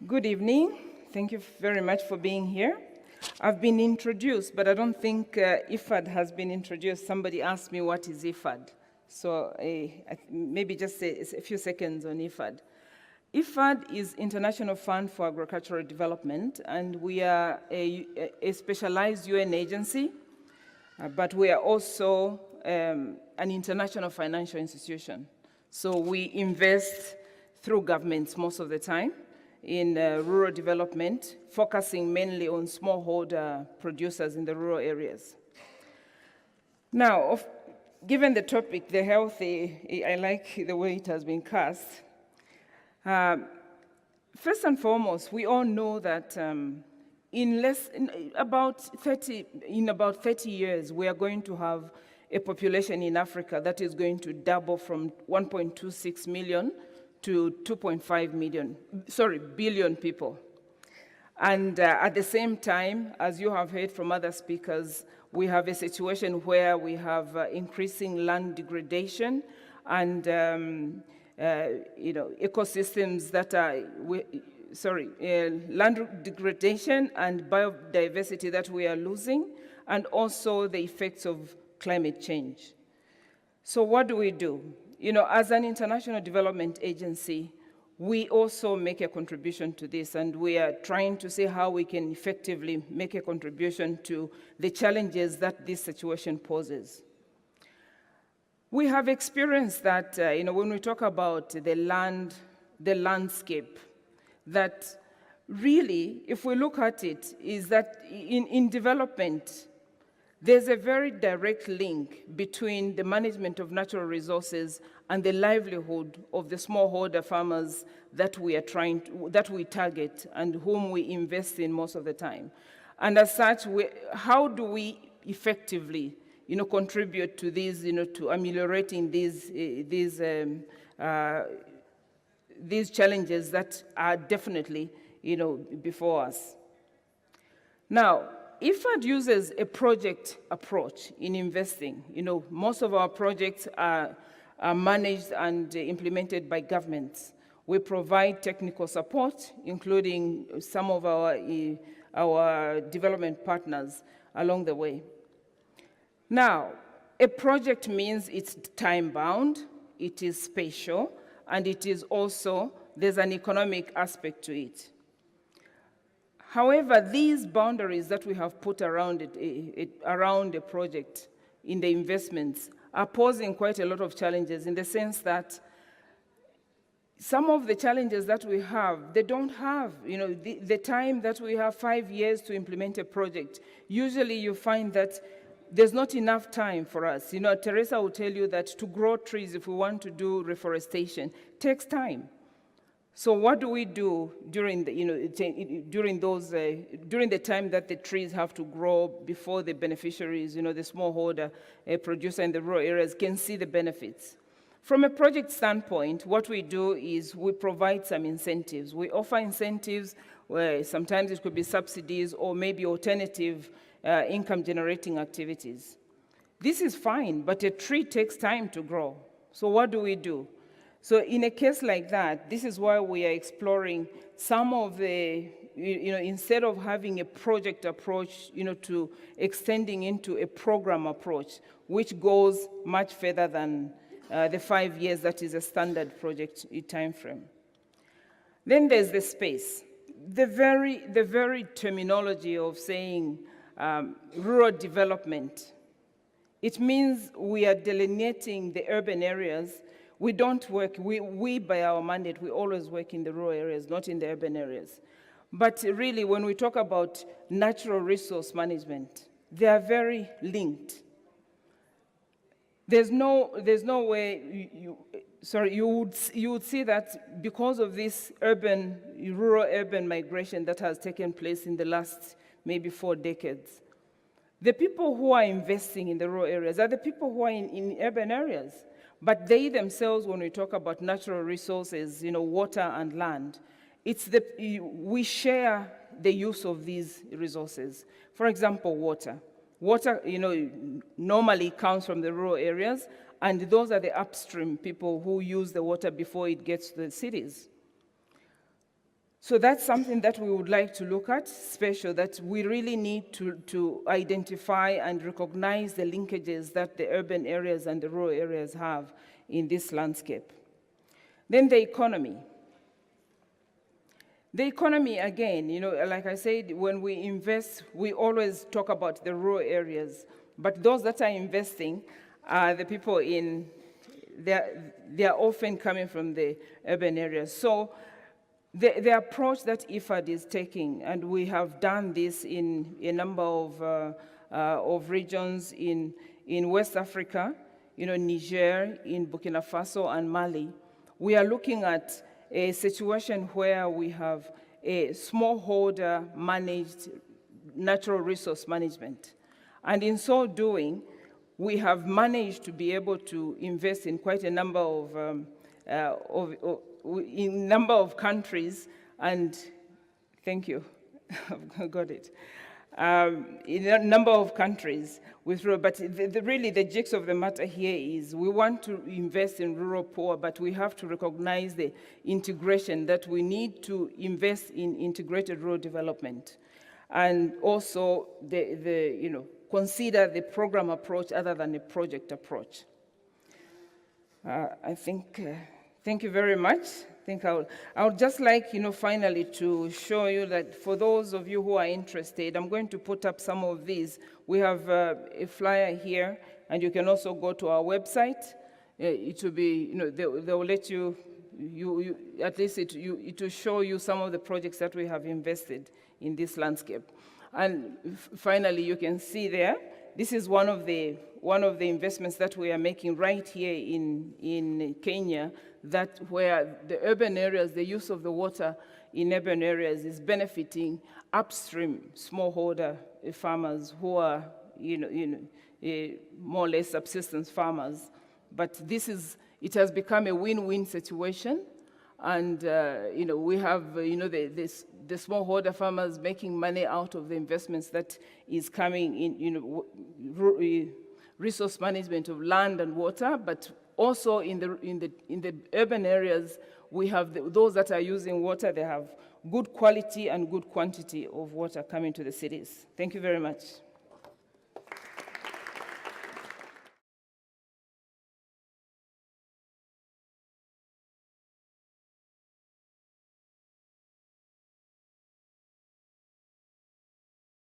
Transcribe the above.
Good evening. Thank you very much for being here. I've been introduced, but I don't think IFAD has been introduced. Somebody asked me what is IFAD. So maybe just a few seconds on IFAD. IFAD is International Fund for Agricultural Development, and we are a specialized UN agency, but we are also an international financial institution. So we invest through governments most of the time in rural development, focusing mainly on smallholder producers in the rural areas. Now, given the topic, the healthy, I like the way it has been cast. First and foremost, we all know that in about 30 years, we are going to have a population in Africa that is going to double from 1.26 million to 2.5 billion people. And at the same time, as you have heard from other speakers, we have a situation where we have increasing land degradation and ecosystems that are, land degradation and biodiversity that we are losing, and also the effects of climate change. So what do? As an international development agency, we also make a contribution to this, and we are trying to see how we can effectively make a contribution to the challenges that this situation poses. We have experienced that, when we talk about the landscape, that really, if we look at it, is that in development, there's a very direct link between the management of natural resources and the livelihood of the smallholder farmers that we target and whom we invest in most of the time. And as such, how do we effectively, contribute to these, to ameliorating these challenges that are definitely, before us. Now, IFAD uses a project approach in investing. Most of our projects are managed and implemented by governments. We provide technical support, including some of our development partners along the way. Now, a project means it's time-bound, it is spatial, and it is also, there's an economic aspect to it. However, these boundaries that we have put around around a project in the investments are posing quite a lot of challenges, in the sense that some of the challenges that we have, they don't have, the time that we have 5 years to implement a project. Usually you find that there's not enough time for us. Teresa will tell you that to grow trees, if we want to do reforestation, takes time. So what do we do during the, during the time that the trees have to grow before the beneficiaries, the smallholder producer in the rural areas can see the benefits? From a project standpoint, what we do is we provide some incentives. We offer incentives where sometimes it could be subsidies or maybe alternative income-generating activities. This is fine, but a tree takes time to grow. So what do? So in a case like that, this is why we are exploring some of the, instead of having a project approach, to extending into a program approach, which goes much further than the 5 years that is a standard project time frame. Then there's the space. The very terminology of saying rural development, it means we are delineating the urban areas. We don't work, we by our mandate, we always work in the rural areas, not in the urban areas. But really, when we talk about natural resource management, they are very linked. There's no way you would see that because of this rural-urban migration that has taken place in the last maybe 4 decades, the people who are investing in the rural areas are the people who are in urban areas. But they themselves, when we talk about natural resources, water and land, we share the use of these resources. For example, water. Water, normally comes from the rural areas, and those are the upstream people who use the water before it gets to the cities. So that's something that we would like to look at, special, that we really need to identify and recognize the linkages that the urban areas and the rural areas have in this landscape. Then the economy. The economy, again, like I said, when we invest, we always talk about the rural areas, but those that are investing are the people they're often coming from the urban areas. So the approach that IFAD is taking, and we have done this in a number of regions in West Africa, Niger, in Burkina Faso and Mali, we are looking at a situation where we have a smallholder managed natural resource management. And in so doing, we have managed to be able to invest in quite a number of countries, and thank you, I've got it. In a number of countries, but really the gist of the matter here is we want to invest in rural poor, but we have to recognize the integration, that we need to invest in integrated rural development, and also consider the program approach other than the project approach. I think, thank you very much. I think I would just like, finally to show you that for those of you who are interested, I'm going to put up some of these. We have a flyer here, and you can also go to our website. It will be, they will let you at least it will show you some of the projects that we have invested in this landscape. And finally, you can see there, this is one of the investments that we are making right here in Kenya, that where the urban areas, the use of the water in urban areas is benefiting upstream smallholder farmers who are, more or less subsistence farmers. But it has become a win-win situation. And, we have, the smallholder farmers making money out of the investments that is coming in, resource management of land and water, but also in the urban areas, we have those that are using water. They have good quality and good quantity of water coming to the cities. Thank you very much.